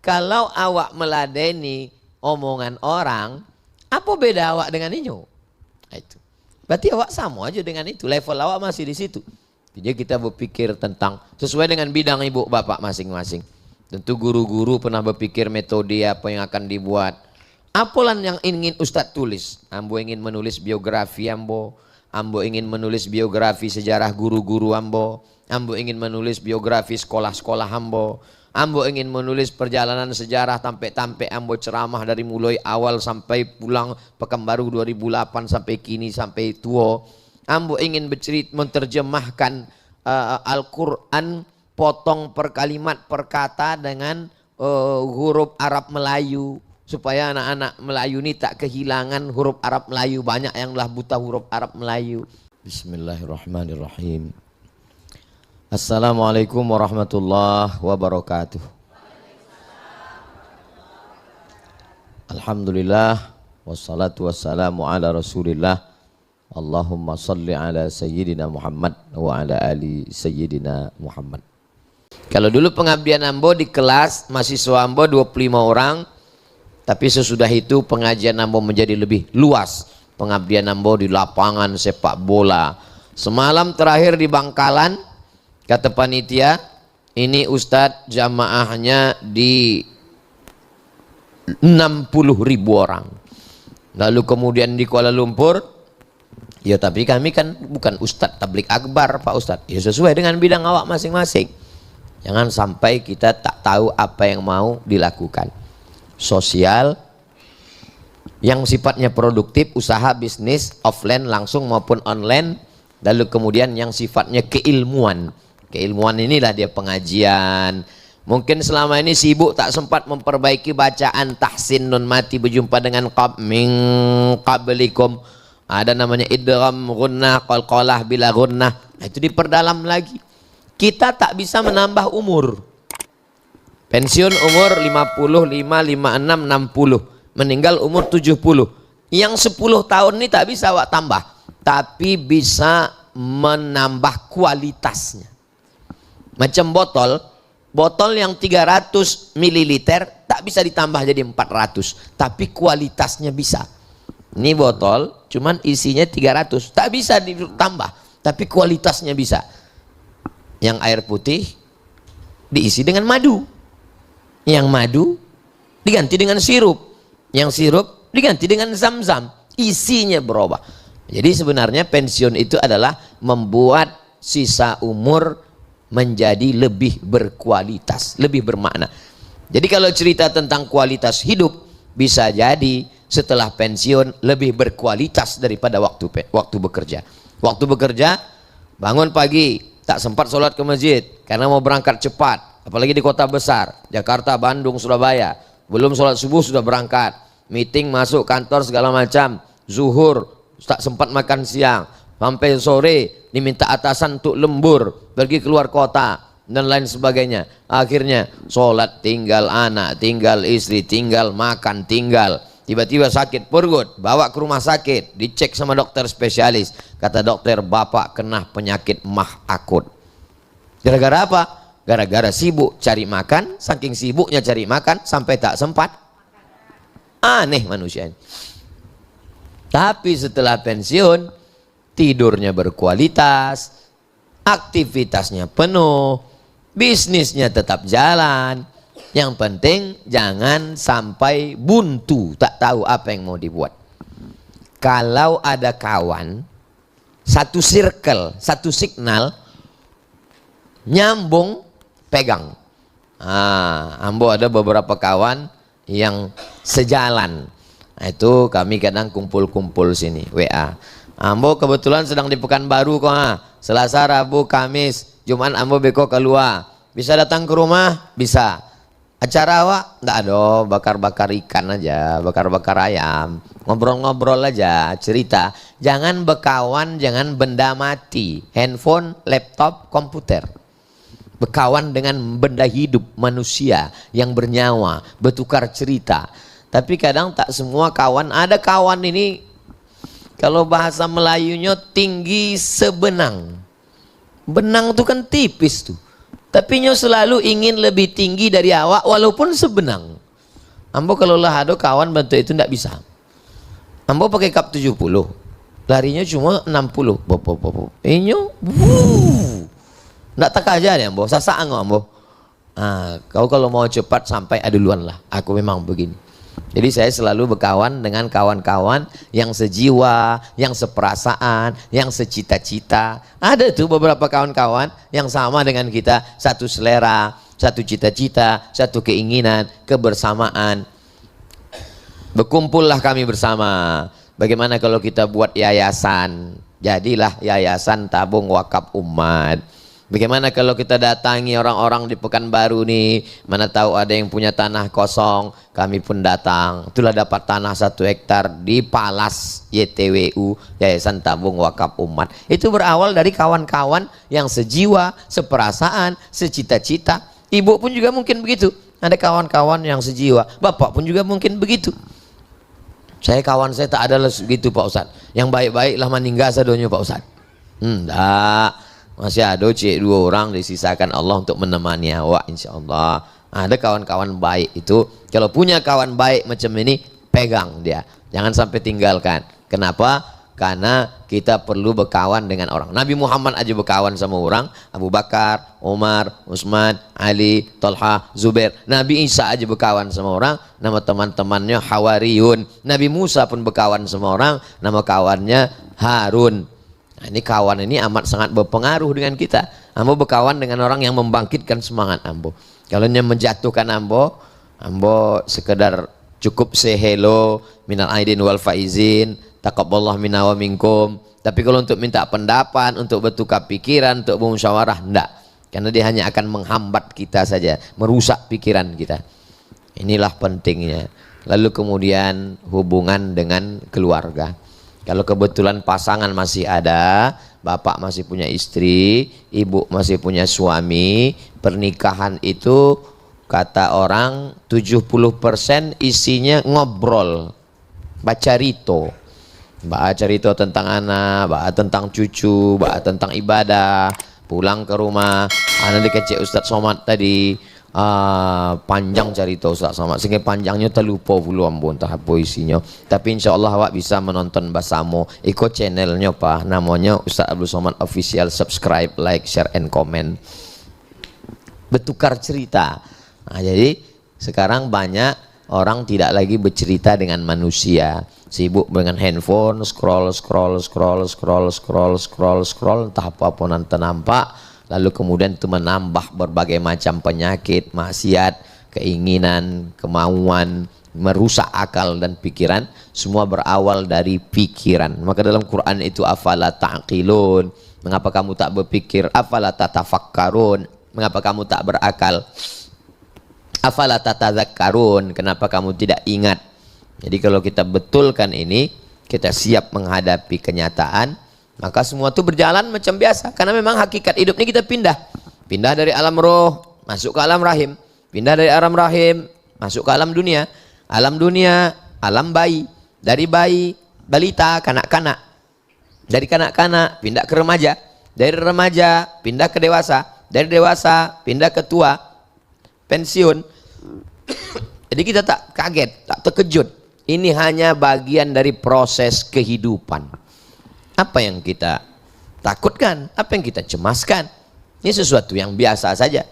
kalau awak meladeni omongan orang, apa beda awak dengan inyo? Itu. Berarti awak sama aja dengan itu, level awak masih di situ. Jadi kita berpikir tentang sesuai dengan bidang ibu bapak masing-masing. Tentu guru-guru pernah berpikir metode apa yang akan dibuat. Apalah yang ingin Ustadz tulis? Ambo ingin menulis biografi ambo. Ambo ingin menulis biografi sejarah guru-guru ambo. Ambo ingin menulis biografi sekolah-sekolah ambo. Ambo ingin menulis perjalanan sejarah sampai ambo ceramah dari mulai awal sampai pulang Pekanbaru 2008 sampai kini sampai tua. Ambo ingin menerjemahkan Al-Quran potong per kalimat per kata dengan huruf Arab Melayu supaya anak-anak Melayu ini tak kehilangan huruf Arab Melayu. Banyak yang telah buta huruf Arab Melayu. Bismillahirrahmanirrahim. Assalamualaikum warahmatullahi wabarakatuh. Alhamdulillah wassalatu wassalamu ala rasulillah. Allahumma salli ala sayyidina Muhammad wa ala ali sayyidina Muhammad. Kalau dulu pengabdian ambo di kelas mahasiswa ambo 25 orang, tapi sesudah itu pengajian ambo menjadi lebih luas. Pengabdian ambo di lapangan sepak bola. Semalam terakhir di Bangkalan, kata panitia, ini Ustadz jamaahnya di 60.000 orang. Lalu kemudian di Kuala Lumpur, ya tapi kami kan bukan Ustadz tablik akbar Pak Ustadz. Ya sesuai dengan bidang awak masing-masing. Jangan sampai kita tak tahu apa yang mau dilakukan. Sosial, yang sifatnya produktif, usaha bisnis, offline langsung maupun online. Lalu kemudian yang sifatnya keilmuan. Keilmuan inilah dia pengajian. Mungkin selama ini sibuk tak sempat memperbaiki bacaan tahsin nun mati berjumpa dengan min qablikum. Ada namanya idgham gunnah, qalqalah bila gunnah. Itu diperdalam lagi. Kita tak bisa menambah umur. Pensiun umur 55, 56, 60. Meninggal umur 70. Yang 10 tahun ini tak bisa awak tambah. Tapi bisa menambah kualitasnya. Macam botol. Botol yang 300 ml tak bisa ditambah jadi 400. Tapi kualitasnya bisa. Ini botol cuman isinya 300, tak bisa ditambah, tapi kualitasnya bisa. Yang air putih diisi dengan madu, yang madu diganti dengan sirup, yang sirup diganti dengan zam-zam, isinya berubah. Jadi sebenarnya pensiun itu adalah membuat sisa umur menjadi lebih berkualitas, lebih bermakna. Jadi kalau cerita tentang kualitas hidup, bisa jadi setelah pensiun lebih berkualitas daripada waktu bekerja. Waktu bekerja bangun pagi tak sempat sholat ke masjid karena mau berangkat cepat, apalagi di kota besar Jakarta, Bandung, Surabaya, belum sholat subuh sudah berangkat, meeting, masuk kantor segala macam, zuhur tak sempat makan siang, sampai sore diminta atasan untuk lembur pergi keluar kota dan lain sebagainya. Akhirnya sholat tinggal anak, tinggal istri, tinggal makan, tinggal. Tiba-tiba sakit perut, bawa ke rumah sakit, dicek sama dokter spesialis. Kata dokter, bapak kena penyakit mah akut. Gara-gara apa? Gara-gara sibuk cari makan, saking sibuknya cari makan sampai tak sempat. Aneh manusia ini. Tapi setelah pensiun, tidurnya berkualitas, aktivitasnya penuh, bisnisnya tetap jalan. Yang penting jangan sampai buntu, tak tahu apa yang mau dibuat. Kalau ada kawan, satu circle, satu signal, nyambung, pegang. Ambo ada beberapa kawan yang sejalan. Nah, itu kami kadang kumpul-kumpul sini, WA. Ambo kebetulan sedang di Pekanbaru kok. Selasa, Rabu, Kamis, Jumat ambo beko keluar. Bisa datang ke rumah? Bisa. Acara awak? Enggak ada, bakar-bakar ikan aja, bakar-bakar ayam, ngobrol-ngobrol aja, cerita. Jangan berkawan, jangan benda mati, handphone, laptop, komputer. Berkawan dengan benda hidup, manusia yang bernyawa, bertukar cerita. Tapi kadang tak semua kawan, ada kawan ini kalau bahasa Melayunya tinggi sebenang. Benang itu kan tipis tuh. Tapi nyo selalu ingin lebih tinggi dari awak walaupun sebenang. Ambo kalau lah ada kawan bantu itu ndak bisa. Ambo pakai cup 70, larinya cuma 60. Inyo, ndak tak aja deh ambo, sasaan ambo. Kau kalau mau cepat sampai duluan lah. Aku memang begini. Jadi saya selalu berkawan dengan kawan-kawan yang sejiwa, yang seperasaan, yang secita-cita. Ada tuh beberapa kawan-kawan yang sama dengan kita, satu selera, satu cita-cita, satu keinginan, kebersamaan. Berkumpullah kami bersama. Bagaimana kalau kita buat yayasan? Jadilah Yayasan Tabung Wakaf Umat. Bagaimana kalau kita datangi orang-orang di Pekanbaru nih, mana tahu ada yang punya tanah kosong, kami pun datang. Itulah dapat tanah 1 hektar di Palas YTWU, Yayasan Tabung Wakaf Umat. Itu berawal dari kawan-kawan yang sejiwa, seperasaan, secita-cita. Ibu pun juga mungkin begitu. Ada kawan-kawan yang sejiwa, bapak pun juga mungkin begitu. Kawan saya tak ada begitu Pak Ustadz. Yang baik-baik lah meninggal sadonya Pak Ustadz. Enggak. Masih ada 2 orang disisakan Allah untuk menemani awak insya Allah. Ada kawan-kawan baik itu. Kalau punya kawan baik macam ini, pegang dia. Jangan sampai tinggalkan. Kenapa? Karena kita perlu berkawan dengan orang. Nabi Muhammad aja berkawan sama orang. Abu Bakar, Umar, Utsman, Ali, Talha, Zubair. Nabi Isa aja berkawan sama orang. Nama teman-temannya Hawariyun. Nabi Musa pun berkawan sama orang. Nama kawannya Harun. Nah, ini kawan ini amat sangat berpengaruh dengan kita. Ambo berkawan dengan orang yang membangkitkan semangat ambo. Kalau yang menjatuhkan ambo sekedar cukup say hello, minal aidin wal faizin, taqabbalallahu minna wa minkum. Tapi kalau untuk minta pendapat, untuk bertukar pikiran, untuk bermusyawarah, enggak. Karena dia hanya akan menghambat kita saja, merusak pikiran kita. Inilah pentingnya. Lalu kemudian hubungan dengan keluarga. Kalau kebetulan pasangan masih ada, bapak masih punya istri, ibu masih punya suami, pernikahan itu kata orang 70% isinya ngobrol, baca rito tentang anak, baca tentang cucu, baca tentang ibadah, pulang ke rumah, anak dikecek Ustadz Somad tadi, panjang cerita Ustaz Somad, sehingga panjangnya terlupa puluh ambon tahap isinya. Tapi insya Allah awak bisa menonton basamo, ikut channelnya pak, namanya Ustaz Abdul Somad Official. Subscribe, like, share, and comment. Bertukar cerita. Nah, jadi sekarang banyak orang tidak lagi bercerita dengan manusia, sibuk dengan handphone, scroll, entah apa nanti nampak. Lalu kemudian itu menambah berbagai macam penyakit, maksiat, keinginan, kemauan, merusak akal dan pikiran. Semua berawal dari pikiran. Maka dalam Quran itu afala ta'qilun, mengapa kamu tak berpikir? Afala tatafakkarun, mengapa kamu tak berakal? Afala tatadzakkarun, kenapa kamu tidak ingat? Jadi kalau kita betulkan ini, kita siap menghadapi kenyataan, maka semua itu berjalan macam biasa. Karena memang hakikat hidup ini kita pindah dari alam roh masuk ke alam rahim, pindah dari alam rahim masuk ke alam dunia, alam bayi, dari bayi balita, kanak-kanak, dari kanak-kanak pindah ke remaja, dari remaja pindah ke dewasa, dari dewasa pindah ke tua, pensiun. Jadi kita tak kaget, tak terkejut. Ini hanya bagian dari proses kehidupan. Apa yang kita takutkan, apa yang kita cemaskan, ini sesuatu yang biasa saja.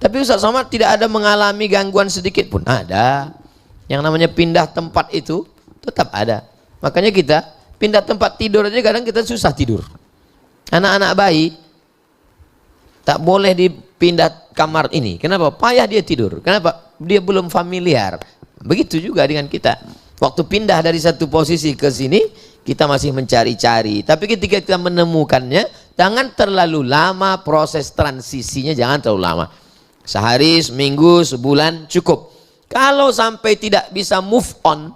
Tapi Ustaz Somad tidak ada mengalami gangguan sedikit pun. Ada. Yang namanya pindah tempat itu tetap ada. Makanya kita pindah tempat tidur aja kadang kita susah tidur. Anak-anak bayi tak boleh dipindah kamar ini. Kenapa? Payah dia tidur. Kenapa? Dia belum familiar. Begitu juga dengan kita. Waktu pindah dari satu posisi ke sini, kita masih mencari-cari. Tapi ketika kita menemukannya, jangan terlalu lama proses transisinya, jangan terlalu lama. Sehari, seminggu, sebulan cukup. Kalau sampai tidak bisa move on,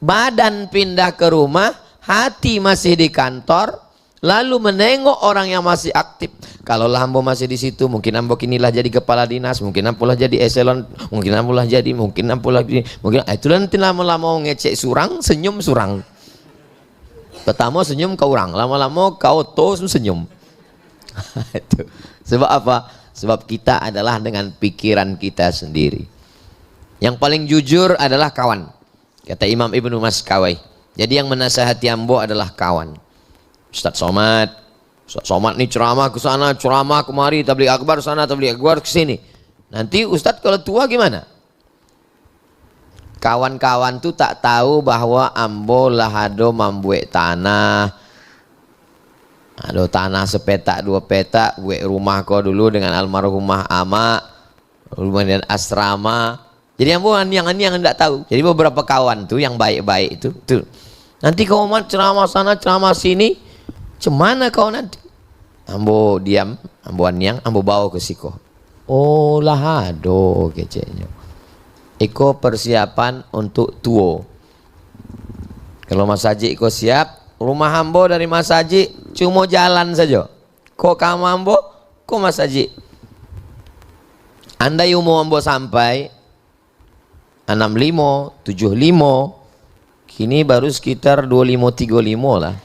badan pindah ke rumah, hati masih di kantor, lalu menengok orang yang masih aktif. Kalau ambo masih di situ, mungkin ambo kinilah jadi kepala dinas, mungkin ambo lah jadi eselon, mungkin ambo lah jadi, mungkin itu nanti lama-lama ngecek surang, senyum surang. Pertama senyum ke orang, lama-lama kau tos senyum. Itu. Sebab apa? Sebab kita adalah dengan pikiran kita sendiri. Yang paling jujur adalah kawan. Kata Imam Ibnu Maskawai. Jadi yang menasihati ambo adalah kawan. Ustaz Somad nih ceramah ke sana, ceramah kemari, tabligh akbar sana, tabligh akbar ke sini. Nanti Ustaz kalau tua gimana? Kawan-kawan tuh tak tahu bahwa ambo lahado membuat tanah. Ada tanah sepetak dua petak, buat rumah kau dulu dengan almarhumah ama, rumah dan asrama. Jadi ambo yang tidak tahu. Jadi beberapa kawan tuh yang baik-baik itu, tuh. Nanti kau mau ceramah sana, ceramah sini, cemana kau nanti? Ambo diam, ambo bawa ke siko. Oh lahado keceknya. Iko persiapan untuk tuo. Kalau Mas Haji iko siap, rumah ambo dari Mas Haji cuma jalan saja. Kok kamu ambo, kok Mas Haji. Andai umur ambo sampai 65, 75, kini baru sekitar 25, 35 lah.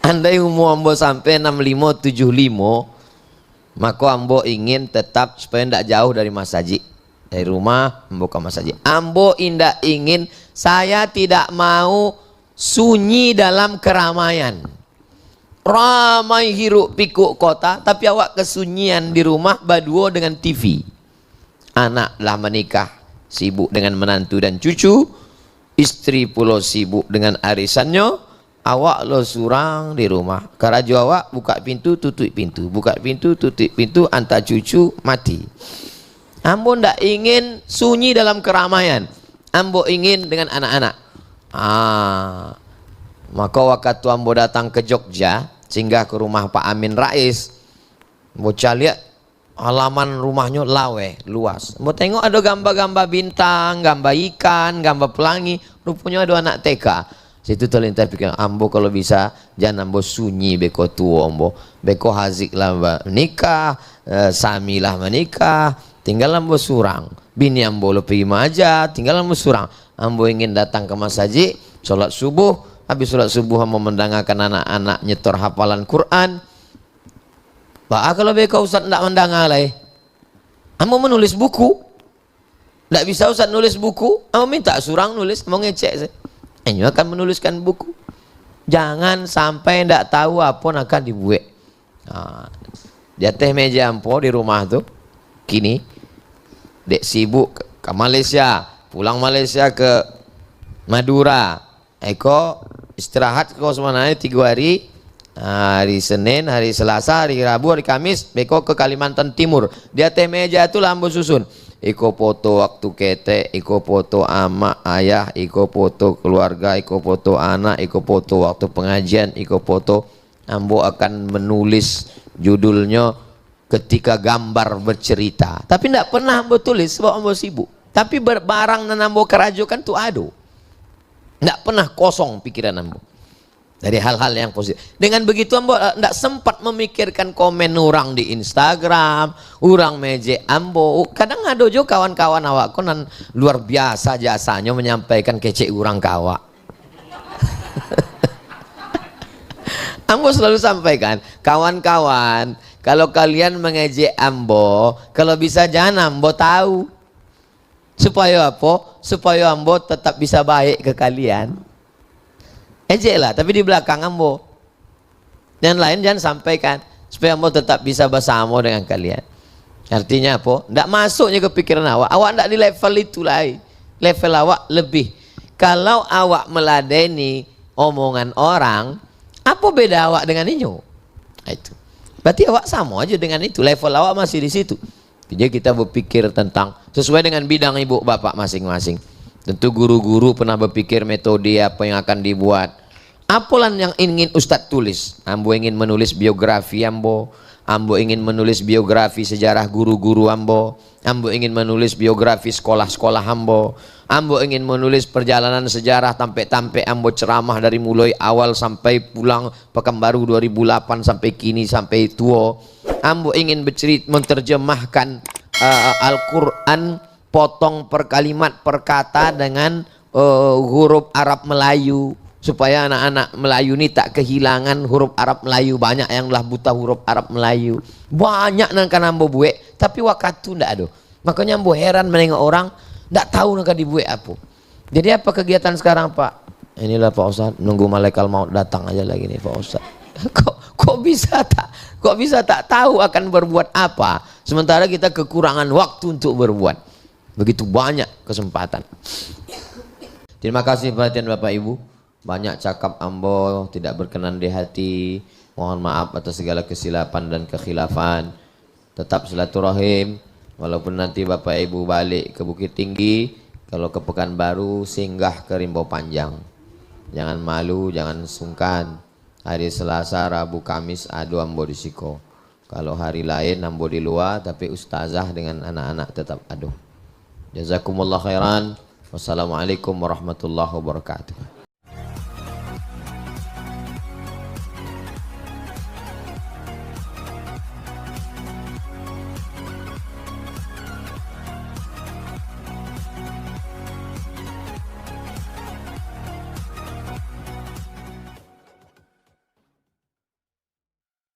Andai umur ambo sampai 65, 75, maka ambo ingin tetap supaya tidak jauh dari Mas Haji. Dari rumah ambo ke Mas Haji. Ambo indah ingin, saya tidak mau sunyi dalam keramaian. Ramai hiruk pikuk kota, tapi awak kesunyian di rumah baduo dengan TV. Anak lah menikah, sibuk dengan menantu dan cucu. Istri pula sibuk dengan arisannya. Awak lo surang di rumah. Karaju awak buka pintu, tutup pintu, buka pintu, tutup pintu, antar cucu mati. Ambo ndak ingin sunyi dalam keramaian. Ambo ingin dengan anak-anak. Maka waktu ambo datang ke Jogja, singgah ke rumah Pak Amin Rais, bocah lihat halaman rumahnya lawe luas. Ambo tengok ada gambar-gambar bintang, gambar ikan, gambar pelangi. Rupanya ada anak TK. Situ terlintas pikiran ambo, kalau bisa jangan ambo sunyi beko tua ambo, beko hazik lah menikah, sami lah menikah, tinggal ambo surang, bini ambo lo pergi aja, tinggal ambo surang. Ambo ingin datang ke Mas Haji, sholat subuh, habis sholat subuh ambo mendengarkan anak-anak nyetor hafalan Quran. Kalau beko Ustaz tidak mendengar lah, ambo menulis buku, tidak bisa Ustaz nulis buku, ambo minta surang nulis, ambo ngecek saya. Ini akan menuliskan buku. Jangan sampai tidak tahu apa yang akan dibuat. Di atas meja ampo di rumah tuh, kini dek sibuk ke Malaysia, pulang Malaysia ke Madura. Eko istirahat ke semuanya 3 hari. Hari Senin, hari Selasa, hari Rabu, hari Kamis, beko ke Kalimantan Timur. Di atas meja itu lampu susun. Iko foto waktu kete, iko foto ama ayah, iko foto keluarga, iko foto anak, iko foto waktu pengajian, iko foto. Ambo akan menulis judulnya ketika gambar bercerita. Tapi tidak pernah ambo tulis sebab ambo sibuk. Tapi barang dan ambo kerajukan tuh ado. Tidak pernah kosong pikiran ambo dari hal-hal yang positif. Dengan begitu ambo tidak sempat memikirkan komen orang di Instagram, orang meje ambo. Kadang ada juga kawan-kawan awak konan luar biasa jasanya menyampaikan kece orang kawa. Ambo selalu sampaikan, kawan-kawan, kalau kalian mengejek ambo, kalau bisa jangan ambo tahu. Supaya apa? Supaya ambo tetap bisa baik ke kalian. Ejek lah, tapi di belakang ambo. Dan lain jangan sampaikan, supaya ambo tetap bisa bersama dengan kalian. Artinya apa? Tidak masuknya ke pikiran awak. Awak tidak di level itu lagi. Level awak lebih. Kalau awak meladeni omongan orang, apa beda awak dengan itu? Itu. Berarti awak sama aja dengan itu. Level awak masih di situ. Jadi kita berpikir tentang sesuai dengan bidang ibu bapak masing-masing. Tentu guru-guru pernah berpikir metode apa yang akan dibuat. Apalah yang ingin Ustadz tulis? Ambo ingin menulis biografi ambo. Ambo ingin menulis biografi sejarah guru-guru ambo. Ambo ingin menulis biografi sekolah-sekolah ambo. Ambo ingin menulis perjalanan sejarah tampe-tampe ambo ceramah dari mulai awal sampai pulang Pekanbaru 2008 sampai kini sampai tua. Ambo ingin menerjemahkan Al-Quran potong per kalimat per kata dengan huruf Arab Melayu. supaya anak-anak Melayu ini tak kehilangan huruf Arab Melayu. Banyak yang lah buta huruf Arab Melayu, banyak nang kan ambo buek tapi waktu ndak ada. Makanya ambo heran menengok orang ndak tahu nang dibuek apa. Jadi apa kegiatan sekarang Pak? Inilah Pak Ustadz, nunggu malaikat maut datang aja lagi nih Pak Ustadz. kok bisa tak tahu akan berbuat apa, sementara kita kekurangan waktu untuk berbuat. Begitu banyak kesempatan. Terima kasih perhatian Bapak Ibu. Banyak cakap ambo tidak berkenan di hati. Mohon maaf atas segala kesilapan dan kekhilafan. Tetap silaturahim. Walaupun nanti Bapak Ibu balik ke Bukit Tinggi, kalau ke Pekanbaru singgah ke Rimau Panjang. Jangan malu, jangan sungkan. Hari Selasa, Rabu, Kamis adu ambo di Siko. Kalau hari lain ambo di luar, tapi ustazah dengan anak-anak tetap adu. Jazakumullah khairan. Wassalamualaikum warahmatullahi wabarakatuh.